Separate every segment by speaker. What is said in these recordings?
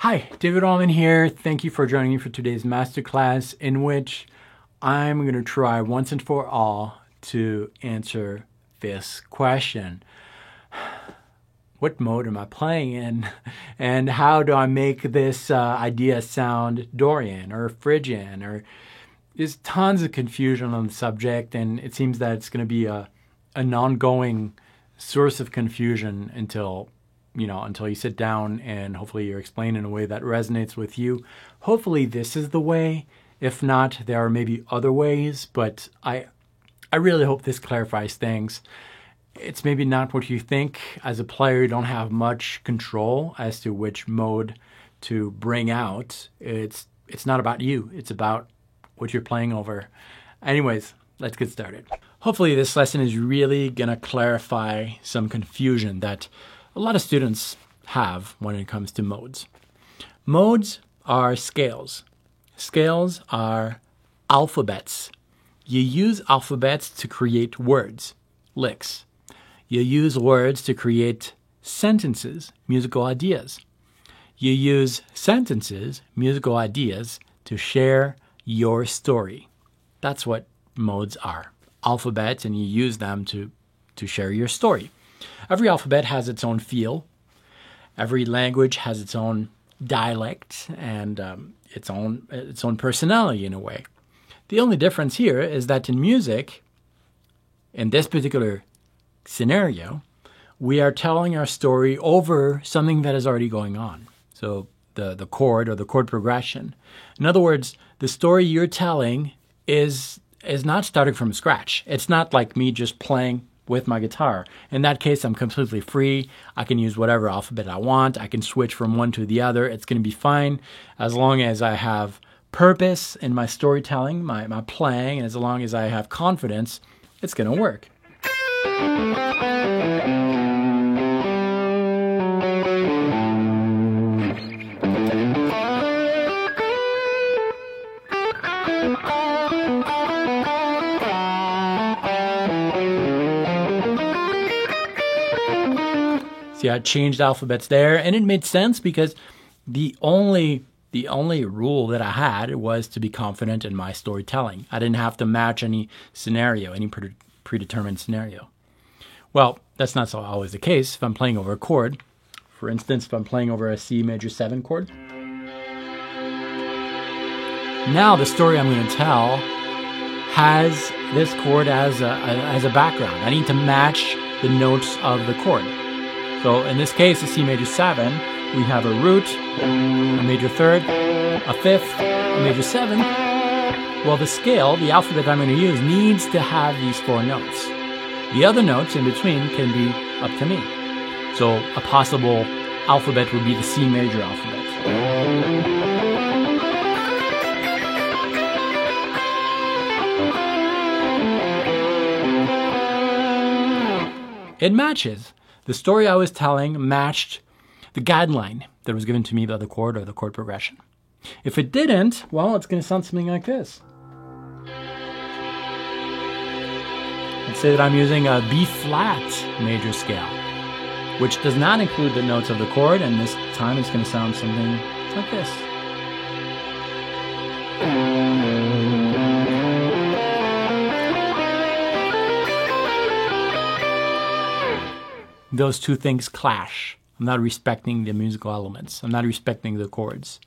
Speaker 1: Hi, David Allman here. Thank you for joining me for today's masterclass in which I'm going to try once and for all to answer this question. What mode am I playing in? And how do I make this idea sound Dorian or Phrygian? Or there's tons of confusion on the subject, and it seems that it's going to be an ongoing source of confusion until you sit down and hopefully you're explained in a way that resonates with you. Hopefully this is the way. If not, there are maybe other ways, but I really hope this clarifies things. It's maybe not what you think. As a player, you don't have much control as to which mode to bring out. It's not about you. It's about what you're playing over. Anyways, let's get started. Hopefully this lesson is really going to clarify some confusion that a lot of students have when it comes to modes. Modes are scales. Scales are alphabets. You use alphabets to create words, licks. You use words to create sentences, musical ideas. You use sentences, musical ideas, to share your story. That's what modes are. Alphabets, and you use them to share your story. Every alphabet has its own feel. Every language has its own dialect and its own personality in a way. The only difference here is that in music, in this particular scenario, we are telling our story over something that is already going on. So the chord or the chord progression. In other words, the story you're telling is not starting from scratch. It's not like me just playing with my guitar. In that case, I'm completely free. I can use whatever alphabet I want. I can switch from one to the other. It's going to be fine as long as I have purpose in my storytelling, my playing, and as long as I have confidence, it's going to work. See, I changed alphabets there, and it made sense because the only rule that I had was to be confident in my storytelling. I didn't have to match any scenario, any predetermined scenario. Well, that's not so always the case if I'm playing over a chord. For instance, if I'm playing over a C major 7 chord. Now the story I'm going to tell has this chord as a background. I need to match the notes of the chord. So in this case, the C major 7, we have a root, a major 3rd, a 5th, a major 7. Well, the scale, the alphabet I'm going to use, needs to have these 4 notes. The other notes in between can be up to me. So a possible alphabet would be the C major alphabet. It matches. The story I was telling matched the guideline that was given to me by the chord or the chord progression. If it didn't, well, it's going to sound something like this. Let's say that I'm using a B-flat major scale, which does not include the notes of the chord, and this time it's going to sound something like this. Those two things clash. I'm not respecting the musical elements. I'm not respecting the chords.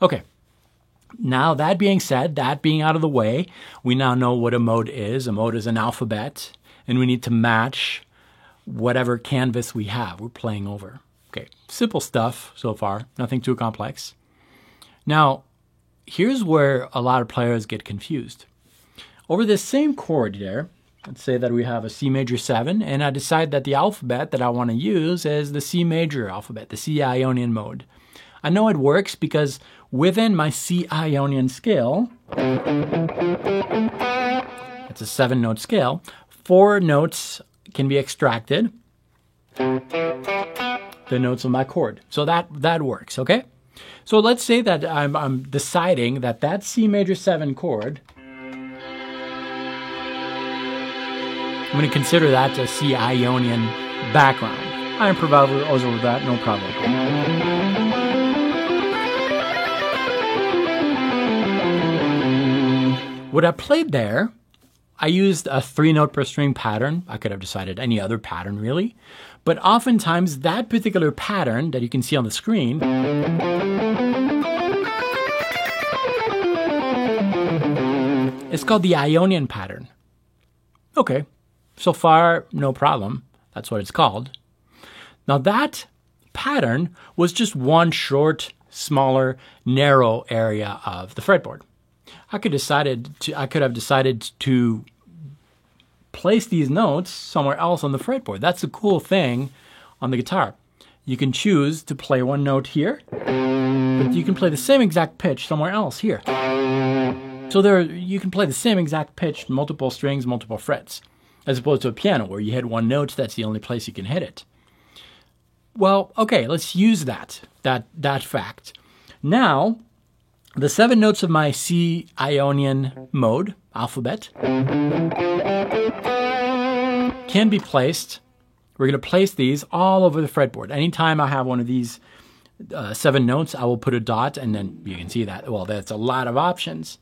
Speaker 1: Okay. Now, that being said, that being out of the way, we now know what a mode is. A mode is an alphabet, and we need to match whatever canvas we have we're playing over. Okay, simple stuff so far, nothing too complex. Now, here's where a lot of players get confused. Over this same chord there, let's say that we have a C major 7, and I decide that the alphabet that I want to use is the C major alphabet, the C Ionian mode. I know it works because within my C Ionian scale, it's a 7-note scale, 4 notes can be extracted, the notes of my chord. So that works, okay? So let's say that I'm deciding that C major 7 chord, I'm going to consider that a C Ionian background. I improvise over that, no problem. What I played there, I used a 3-note per string pattern. I could have decided any other pattern, really. But oftentimes, that particular pattern that you can see on the screen is called the Ionian pattern. Okay, so far, no problem. That's what it's called. Now, that pattern was just one short, smaller, narrow area of the fretboard. I could have decided to place these notes somewhere else on the fretboard. That's the cool thing on the guitar. You can choose to play one note here, but you can play the same exact pitch somewhere else here. So you can play the same exact pitch, multiple strings, multiple frets, as opposed to a piano where you hit one note, that's the only place you can hit it. Well, okay, let's use that fact. Now, the 7 notes of my C Ionian mode, alphabet, can be placed. We're going to place these all over the fretboard. Anytime I have one of these 7 notes, I will put a dot, and then you can see that. Well, that's a lot of options.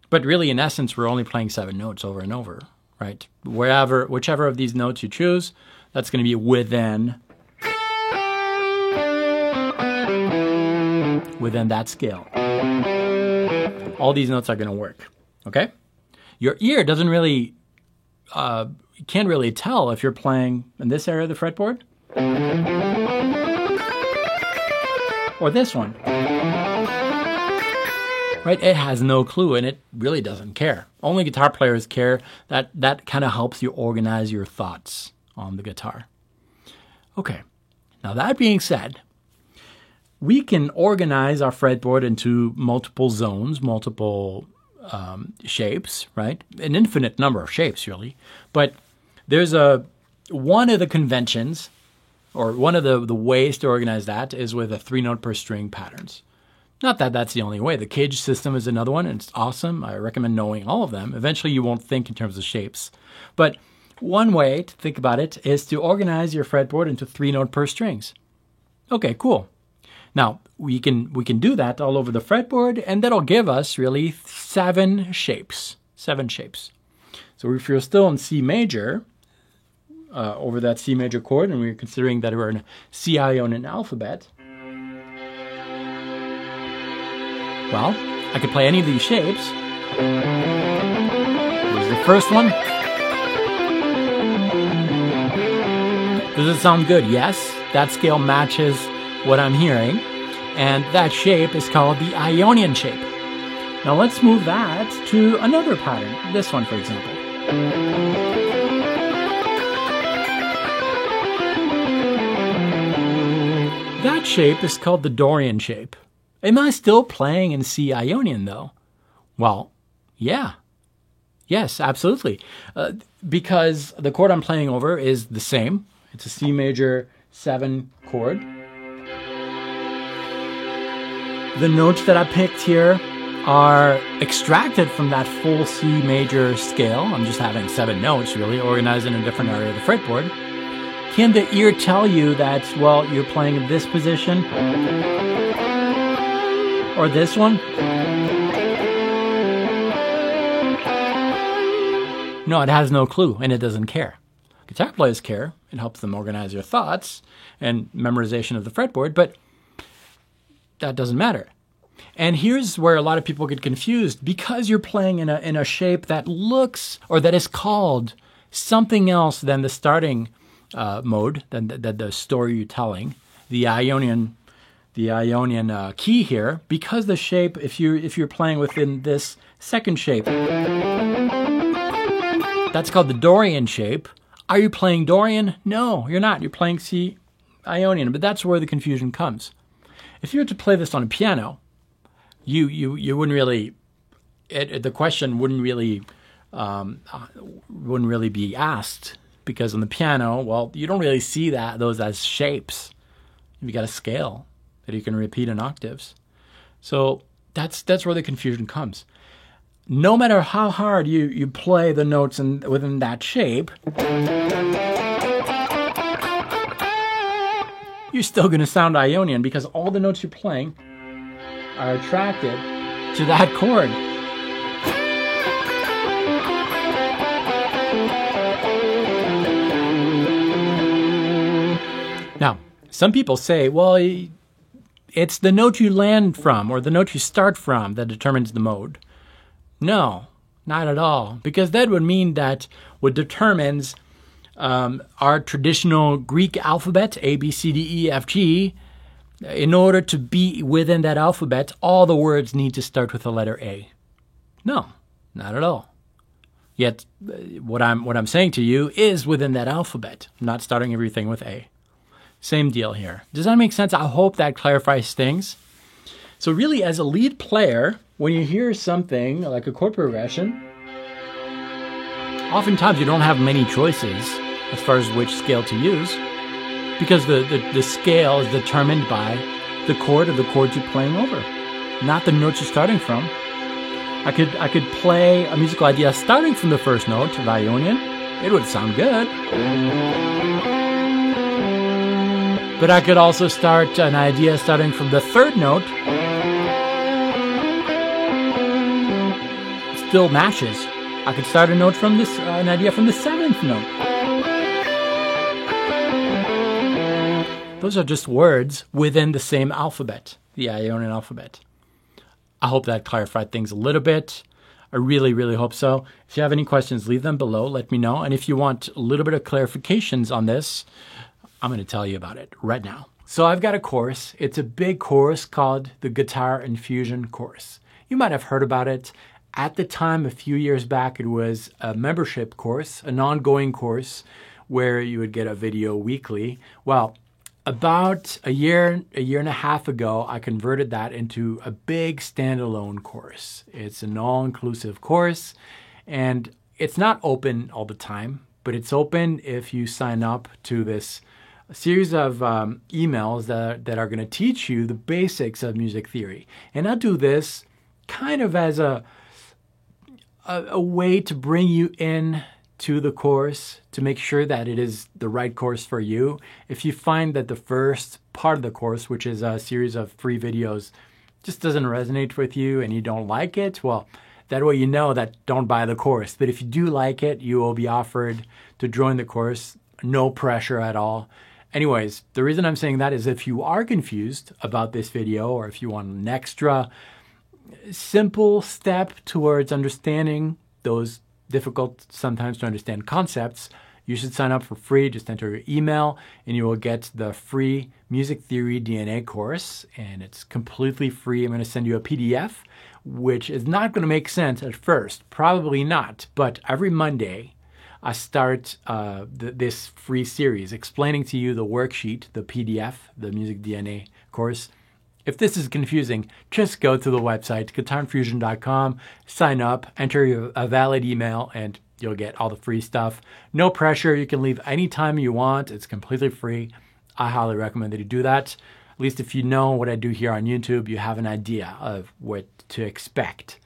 Speaker 1: But really, in essence, we're only playing 7 notes over and over, right? Whichever of these notes you choose, that's going to be within that scale. All these notes are going to work, okay? Your ear doesn't really, can't really tell if you're playing in this area of the fretboard or this one, right? It has no clue, and it really doesn't care. Only guitar players care. That kind of helps you organize your thoughts on the guitar. Okay, now that being said, we can organize our fretboard into multiple zones, multiple shapes, right? An infinite number of shapes, really. But there's one of the conventions, or one of the ways to organize that is with a 3-note per string patterns. Not that that's the only way. The Cage system is another one, and it's awesome. I recommend knowing all of them. Eventually, you won't think in terms of shapes. But one way to think about it is to organize your fretboard into 3-note per strings. Okay, cool. Now, we can do that all over the fretboard, and that'll give us really 7 shapes. 7 shapes. So if you're still in C major, over that C major chord, and we're considering that we're in a C Ionian alphabet, well, I could play any of these shapes. Here's the first one. Does it sound good? Yes, that scale matches what I'm hearing, and that shape is called the Ionian shape. Now let's move that to another pattern, this one for example. That shape is called the Dorian shape. Am I still playing in C Ionian though? Well, yeah. Yes, absolutely. Because the chord I'm playing over is the same. It's a C major 7 chord. The notes that I picked here are extracted from that full C major scale. I'm just having 7 notes, really, organized in a different area of the fretboard. Can the ear tell you that, well, you're playing in this position? Or this one? No, it has no clue, and it doesn't care. Guitar players care. It helps them organize your thoughts and memorization of the fretboard, but that doesn't matter. And here's where a lot of people get confused. Because you're playing in a shape that looks, or that is called something else than the starting mode, than the story you're telling, the Ionian key here, because the shape, if you're playing within this second shape, that's called the Dorian shape. Are you playing Dorian? No, you're not. You're playing C Ionian, but that's where the confusion comes. If you were to play this on a piano, you wouldn't really, the question wouldn't really be asked, because on the piano, well, you don't really see those as shapes. You've got a scale that you can repeat in octaves. So that's where the confusion comes. No matter how hard you play the notes within that shape, you're still going to sound Ionian, because all the notes you're playing are attracted to that chord. Some people say, well, it's the note you land from or the note you start from that determines the mode. No, not at all. Because that would mean that what determines our traditional Greek alphabet, A, B, C, D, E, F, G, in order to be within that alphabet, all the words need to start with the letter A. No, not at all. Yet, what I'm saying to you is within that alphabet, not starting everything with A. Same deal here. Does that make sense? I hope that clarifies things. So really, as a lead player, when you hear something like a chord progression, oftentimes you don't have many choices as far as which scale to use, because the scale is determined by the chord or the chords you're playing over, not the notes you're starting from. I could play a musical idea starting from the first note of Ionian. It would sound good. But I could also start an idea starting from the third note. It still matches. I could start a note from this, an idea from the seventh note. Those are just words within the same alphabet, the Ionian alphabet. I hope that clarified things a little bit. I really, really hope so. If you have any questions, leave them below. Let me know. And if you want a little bit of clarifications on this, I'm going to tell you about it right now. So I've got a course. It's a big course called the Guitar Infusion course. You might have heard about it. At the time, a few years back, it was a membership course, an ongoing course where you would get a video weekly. Well, about a year and a half ago, I converted that into a big standalone course. It's an all-inclusive course, and it's not open all the time, but it's open if you sign up to this series of emails that are going to teach you the basics of music theory. And I do this kind of as a way to bring you in to the course, to make sure that it is the right course for you. If you find that the first part of the course, which is a series of free videos, just doesn't resonate with you and you don't like it, well, that way you know that don't buy the course. But if you do like it, you will be offered to join the course. No pressure at all. Anyways, the reason I'm saying that is if you are confused about this video, or if you want an extra simple step towards understanding those difficult sometimes to understand concepts, you should sign up for free. Just enter your email and you will get the free Music Theory DNA course, and it's completely free. I'm going to send you a PDF, which is not going to make sense at first, probably not, but every Monday I start this free series explaining to you the worksheet, the PDF, the Music DNA course. If this is confusing, just go to the website, guitarinfusion.com, sign up, enter a valid email, and you'll get all the free stuff. No pressure. You can leave anytime you want. It's completely free. I highly recommend that you do that. At least if you know what I do here on YouTube, you have an idea of what to expect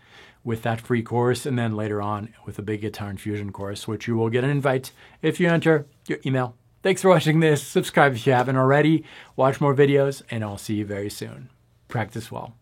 Speaker 1: with that free course, and then later on with the big Guitar Infusion course, which you will get an invite if you enter your email. Thanks for watching this. Subscribe if you haven't already. Watch more videos, and I'll see you very soon. Practice well.